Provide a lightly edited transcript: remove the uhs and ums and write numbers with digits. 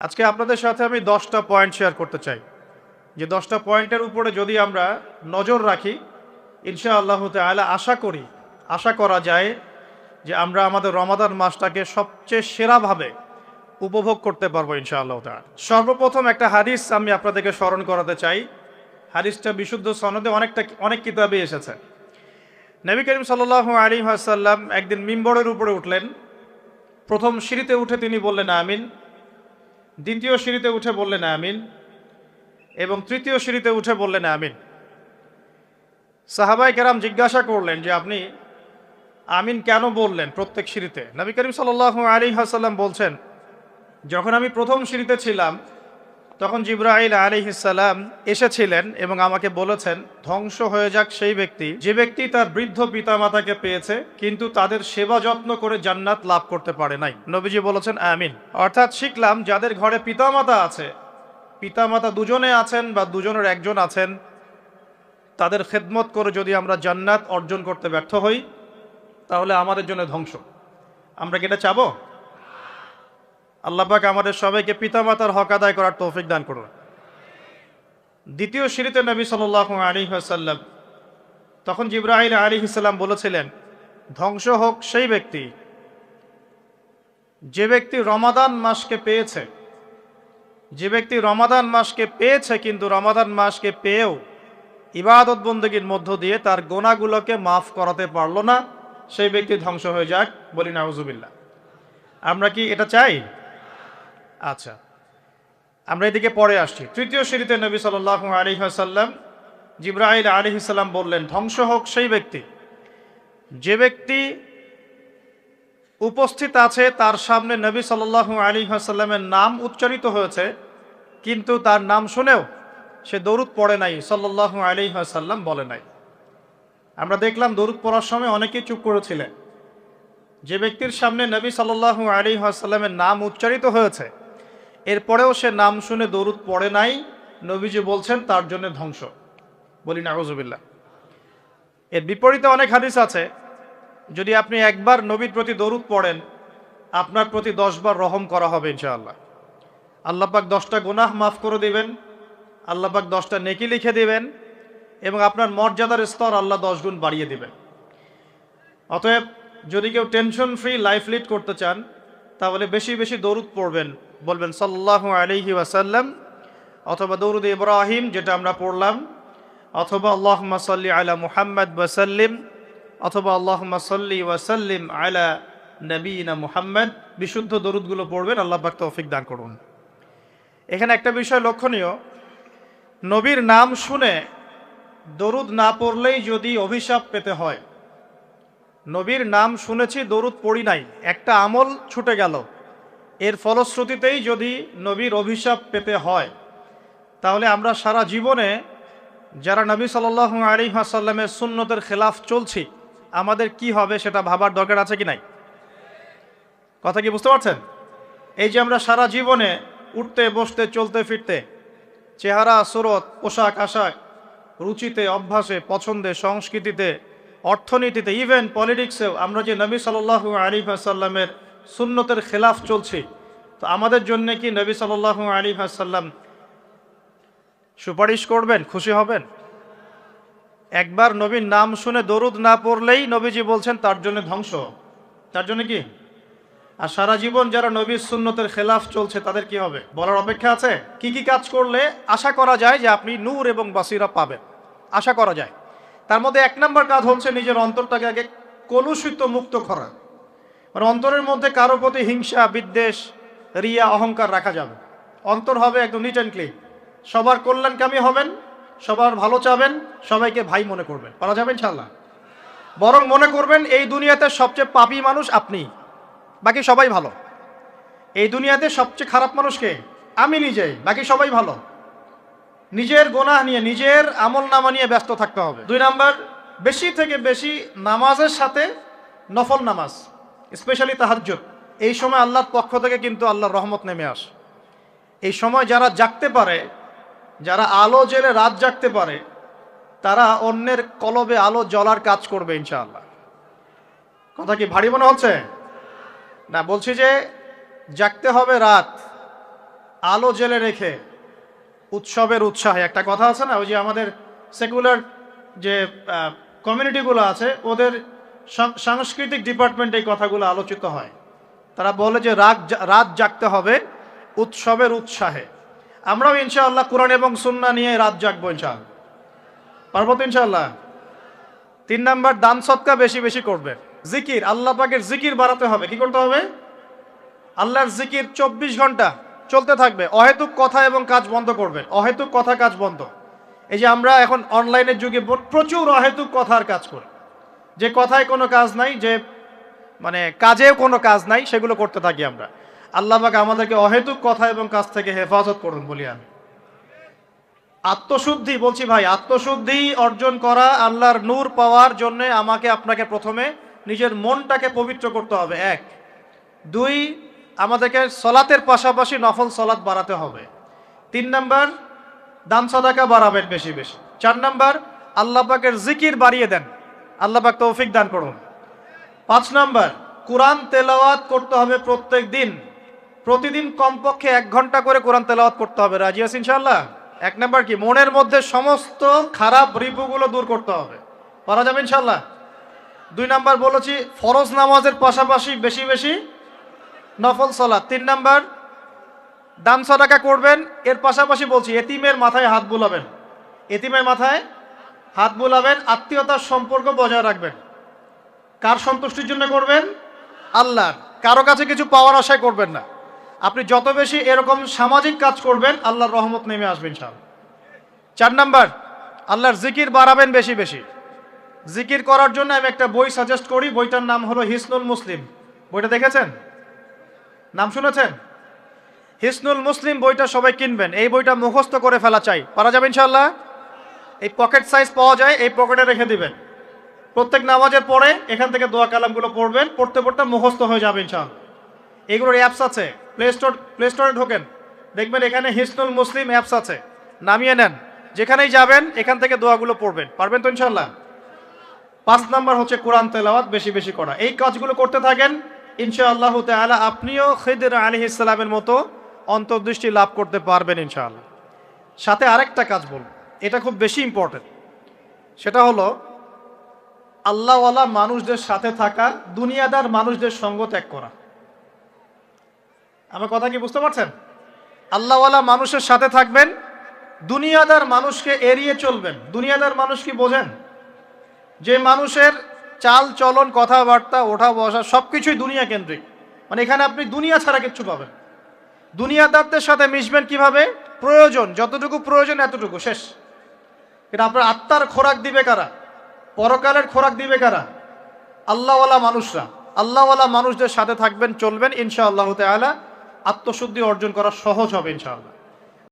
আজকে আপনাদের সাথে আমি 10টা পয়েন্ট শেয়ার করতে চাই, যে 10টা পয়েন্টের উপরে যদি আমরা নজর রাখি, ইনশাআল্লাহ তাআলা আশা করা যায় যে আমরা আমাদের রমাদান মাসটাকে সবচেয়ে সেরাভাবে উপভোগ করতে পারবো ইনশাআল্লাহ তাআলা। সর্বপ্রথম একটা হাদিস আমি আপনাদেরকে স্মরণ করাতে চাই। হাদিসটা বিশুদ্ধ সনদে অনেক কিতাবে এসেছে। নবী করিম সাল্লাল্লাহু আলাইহি ওয়াসাল্লাম একদিন মিম্বরের উপরে উঠলেন। প্রথম সিঁড়িতে উঠে তিনি বললেন আমিন, দ্বিতীয় সিঁড়িতে উঠে বললেন আমিন, এবং তৃতীয় সিঁড়িতে উঠে বললেন আমিন। সাহাবায়ে কেরাম জিজ্ঞাসা করলেন যে আপনি আমিন কেন বললেন প্রত্যেক সিঁড়িতে? নবী করিম সাল্লাল্লাহু আলাইহি ওয়াসাল্লাম বলছেন, যখন আমি প্রথম সিঁড়িতে ছিলাম তখন জিবরাইল আলাইহিস সালাম এসেছিলেন এবং আমাকে বলেছেন, ধ্বংস হয়ে যাক সেই ব্যক্তি যে ব্যক্তি তার বৃদ্ধ পিতামাতাকে পেয়েছে কিন্তু তাদের সেবা যত্ন করে জান্নাত লাভ করতে পারে নাই। নবীজি বলেছেন আমিন। অর্থাৎ শিখলাম, যাদের ঘরে পিতামাতা আছে, পিতামাতা দুজনে আছেন বা দুজনের একজন আছেন, তাদের খেদমত করে যদি আমরা জান্নাত অর্জন করতে ব্যর্থ হই তাহলে আমাদের জন্য ধ্বংস। আমরা কি এটা চাবো? আল্লাহ পাক আমাদের সবাইকে পিতামাতার হক আদায় করার তৌফিক দান করুন। দ্বিতীয় সিঁড়িতে নবী সাল্লাল্লাহু আলাইহি ওয়াসাল্লাম, তখন জিবরাইল আলাইহিস সালাম বলেছিলেন, ধ্বংস হোক সেই ব্যক্তি যে ব্যক্তি রমাদান মাসকে পেয়েছে, কিন্তু রমাদান মাসকে পেয়েও ইবাদত বন্দেগীর মধ্য দিয়ে তার গুনাহগুলোকে মাফ করাতে পারলো না, সেই ব্যক্তি ধ্বংস হয়ে যাক। বলি নাউজুবিল্লাহ। আমরা কি এটা চাই? আচ্ছা, আমরা এদিকে পরে আসছি। তৃতীয় সিঁড়িতে নবী সাল্লাল্লাহু আলাইহি ওয়াসাল্লাম, জিবরাইল আলাইহিস সালাম বললেন, ধ্বংস হোক সেই ব্যক্তি যে ব্যক্তি উপস্থিত আছে, তার সামনে নবী সাল্লাল্লাহু আলাইহি ওয়াসাল্লামের নাম উচ্চারিত হয়েছে কিন্তু তার নাম শুনেও সে দরুদ পড়ে নাই, সাল্লাল্লাহু আলাইহি ওয়াসাল্লাম বলে নাই। আমরা দেখলাম দরুদ পড়ার সময় অনেকেই চুপ করেছিলেন। যে ব্যক্তির সামনে নবী সাল্লাল্লাহু আলাইহি ওয়াসাল্লামের নাম উচ্চারিত হয়েছে এরপরেও সে নাম শুনে দরুদ পড়ে নাই, নবীজি বলছেন তার জন্য ধ্বংস। বলি নাউজুবিল্লাহ। এর বিপরীতে অনেক হাদিস আছে, যদি আপনি একবার নবীর প্রতি দরুদ পড়েন আপনার প্রতি 10 বার রহম করা হবে ইনশাআল্লাহ। আল্লাহ পাক 10টা গুনাহ মাফ করে দিবেন, আল্লাহ পাক 10টা নেকি লিখে দিবেন এবং আপনার মর্যাদার স্তর আল্লাহ 10 গুণ বাড়িয়ে দিবেন। অতএব যদি কেউ টেনশন ফ্রি লাইফ লিড করতে চান তাহলে বেশি বেশি দরুদ পড়বেন, বলবেন সাল্লাল্লাহু আলাইহি ওয়াসাল্লাম, অথবা দরুদ ইব্রাহিম যেটা আমরা পড়লাম, অথবা আল্লাহুম্মা সাল্লি আলা মুহাম্মাদ ওয়া সাল্লিম, অথবা আল্লাহুম্মা সাল্লি ওয়া সাল্লিম আলা নবিয়িনা মুহাম্মাদ। বিশুদ্ধ দরুদগুলো পড়বেন, আল্লাহ পাক তৌফিক দান করুন। এখানে একটা বিষয় লক্ষণীয়, নবীর নাম শুনে দরুদ না পড়লেই যদি অভিশাপ পেতে হয়, নবীর নাম শুনেছি দরুদ পড়ি নাই, একটা আমল ছুটে গেল, এর ফলশ্রুতিতেই যদি নবীর অভিশাপ পেতে হয় তাহলে আমরা সারা জীবনে যারা নবী সাল্লাল্লাহু আলাইহি ওয়াসাল্লামের সুন্নতের খেলাফ চলছি আমাদের কি হবে সেটা ভাবার দরকার আছে কি নাই? কথা কি বুঝতে পারছেন? এই যে আমরা সারা জীবনে উঠতে বসতে চলতে ফিরতে, চেহারা সুরত, পোশাক আশাক, রুচিতে, অভ্যাসে, পছন্দে, সংস্কৃতিতে, অর্থনীতিতে, ইভেন পলিটিক্সেও আমরা যে নবী সাল্লাল্লাহু আলাইহি ওয়াসাল্লামের সুন্নতের খেলাফ চলছি, তো আমাদের জন্য কি নবী সাল্লাল্লাহু আলাইহি ওয়াসাল্লাম সুপারিশ করবেন, খুশি হবেন? একবার নবীর নাম শুনে দরুদ না পড়লেই নবীজি বলছেন তার জন্য ধ্বংস। তার জন্য কি? আর সারা জীবন যারা নবীর সুন্নতের খেলাফ চলছে তাদের কি হবে বলার অপেক্ষা আছে? কি কি কাজ করলে আশা করা যায় যে আপনি নূর এবং বাসিরা পাবেন? আশা করা যায়। তার মধ্যে 1 নম্বর কাজ হচ্ছে নিজের অন্তরটাকে আগে কলুষিত মুক্ত করা। মানে অন্তরের মধ্যে কারো প্রতি হিংসা, বিদ্বেষ, রিয়া, অহংকার রাখা যাবে। অন্তর হবে একদম নিট অ্যান্ড ক্লিন। সবার কল্যাণকামী হবেন, সবার ভালো চাবেন, সবাইকে ভাই মনে করবেন। পারা যাবে ইনশাআল্লাহ? বরং মনে করবেন এই দুনিয়াতে সবচেয়ে পাপী মানুষ আপনি, বাকি সবাই ভালো। এই দুনিয়াতে সবচেয়ে খারাপ মানুষকে আমি নিজেই, বাকি সবাই ভালো। নিজের গুনাহ নিয়ে, নিজের আমল নামা নিয়ে ব্যস্ত থাকতে হবে। 2 নাম্বার, বেশি থেকে বেশি নামাজের সাথে নফল নামাজ, স্পেশালি তাহাজ্জুদ। এই সময় আল্লাহর পক্ষ থেকে কিন্তু আল্লাহর রহমত নেমে আসে। এই সময় যারা জাগতে পারে, যারা আলো জেলে রাত জাগতে পারে, তারা অন্যের কলবে আলো জ্বলার কাজ করবে ইনশাআল্লাহ। কথা কি ভারী মনে হচ্ছে? না, বলছি যে জাগতে হবে রাত, আলো জেলে রেখে উৎসবের উৎসাহে, একটা কথা আছে না, ওই যে আমাদের সেকুলার যে কমিউনিটিগুলো আছে ওদের সাংস্কৃতিক ডিপার্টমেন্টে এই কথাগুলো আলোচিত হয়। তারা বলে যে রাত জাগতে হবে উৎসবের উৎসাহে। আমরাও ইনশাআল্লাহ কোরআন এবং সুন্নাহ নিয়ে রাত জাগবো ইনশাআল্লাহ। পারবো তো ইনশাআল্লাহ। 3 নাম্বার, দান সদকা বেশি বেশি করবে। জিকির, আল্লাহ পাকের জিকির বাড়াতে হবে। কি করতে হবে? আল্লাহর জিকির 24 ঘন্টা চলতে থাকবে। অহেতুক কথা এবং কাজ বন্ধ করবে। অহেতুক কথা কাজ বন্ধ। এই যে আমরা এখন অনলাইনের যুগে প্রচুর অহেতুক কথার কাজ করি, যে কথায় কোনো কাজ নাই, যে মানে কাজেও কোনো কাজ নাই, সেগুলো করতে থাকি আমরা। আল্লাহ পাক আমাদেরকে অহেতুক কথা এবং কাজ থেকে হেফাজত করুন বলি আমি। আত্মশুদ্ধি বলছি ভাই, আত্মশুদ্ধি অর্জন করা, আল্লাহর নূর পাওয়ার জন্য আমাকে আপনাকে প্রথমে নিজের মনটাকে পবিত্র করতে হবে। 1, 2, আমাদেরকে সলাতের পাশাপাশি নফল সলাত বাড়াতে হবে। 3 নাম্বার, দান সাদাকা বাড়াবেন বেশি বেশি। 4 নাম্বার, আল্লাহ পাকের জিকির বাড়িয়ে দেন। আল্লাহ পাক তৌফিক দান করুন। 5 নাম্বার, কোরআন তেলাওয়াত করতে হবে প্রত্যেক দিন। প্রতিদিন কমপক্ষে 1 ঘন্টা করে কোরআন তেলাওয়াত করতে হবে। রাজি আছেন ইনশাআল্লাহ? 1 নাম্বার কি, মনের মধ্যে সমস্ত খারাপ রিপুগুলো দূর করতে হবে। পারা যাবে ইনশাআল্লাহ? 2 নাম্বার বলেছি ফরজ নামাজের পাশাপাশি বেশি বেশি নফল সালাত। 3 নাম্বার, দান সাদাকা করবেন। এর পাশাপাশি বলছি এতিমের মাথায় হাত বুলাবেন। এতিমের মাথায় হাত বুলাবেন। আত্মীয়তার সম্পর্ক বজায় রাখবেন। কার সন্তুষ্টির জন্য করবেন? আল্লাহর। কারো কাছে কিছু পাওয়ার আশায় করবেন না। আপনি যত বেশি এরকম সামাজিক কাজ করবেন আল্লাহর রহমত নেমে আসবে ইনশাআল্লাহ। 4 নাম্বার, আল্লাহর জিকির বাড়াবেন বেশি বেশি। জিকির করার জন্য আমি একটা বই সাজেস্ট করি। বইটার নাম হলো হিসনুল মুসলিম। বইটা দেখেছেন? নাম শুনেছেন? হিসনুল মুসলিম বইটা সবাই কিনবেন। এই বইটা মুখস্থ করে ফেলা চাই। পারা যাবে ইনশাআল্লাহ? এই পকেট সাইজ পাওয়া যায়, এই পকেটে রেখে দিবেন। প্রত্যেক নামাজের পরে এখান থেকে দোয়া কালামগুলো পড়বেন। পড়তে পড়তে মুখস্থ হয়ে যাবে ইনশাআল্লাহ। এগুলোর অ্যাপস আছে, প্লে স্টোরে ঢোকেন, দেখবেন এখানে হিসনুল মুসলিম অ্যাপস আছে, নামিয়ে নেন। যেখানেই যাবেন এখান থেকে দোয়াগুলো পড়বেন। পারবেন তো ইনশাআল্লাহ? 5 নাম্বার হচ্ছে কোরআন তেলাওয়াত বেশি বেশি করা। এই কাজগুলো করতে থাকেন ইনশাআল্লাহ তাআলা, আপনিও খিদর আলাইহিস সালামের মতো অন্তর্দৃষ্টি লাভ করতে পারবেন ইনশাআল্লাহ। সাথে আরেকটা কাজ বলব, এটা খুব বেশি ইম্পর্টেন্ট। সেটা হলো আল্লাহওয়ালা মানুষদের সাথে থাকা, দুনিয়াদার মানুষদের সঙ্গ ত্যাগ করা। আমার কথা কি বুঝতে পারছেন? আল্লাহওয়ালা মানুষের সাথে থাকবেন, দুনিয়াদার মানুষকে এড়িয়ে চলবেন। দুনিয়াদার মানুষ কি বোঝেন? যে মানুষের চাল চলন, কথাবার্তা, ওঠা বসা সবকিছুই দুনিয়া কেন্দ্রিক। মানে এখানে আপনি দুনিয়া ছাড়া কিচ্ছু পাবেন। দুনিয়াদারদের সাথে মিশবেন কিভাবে? প্রয়োজন, যতটুকু প্রয়োজন এতটুকু, শেষ। এটা আপনার আত্মার খোরাক দিবে কারা? পরকালের খোরাক দিবে কারা? আল্লাহওয়ালা মানুষরা। আল্লাহওয়ালা মানুষদের সাথে থাকবেন, চলবেন, ইনশাআল্লাহ তাআলা আত্মশুদ্ধি অর্জন করা সহজ হবে ইনশাআল্লাহ।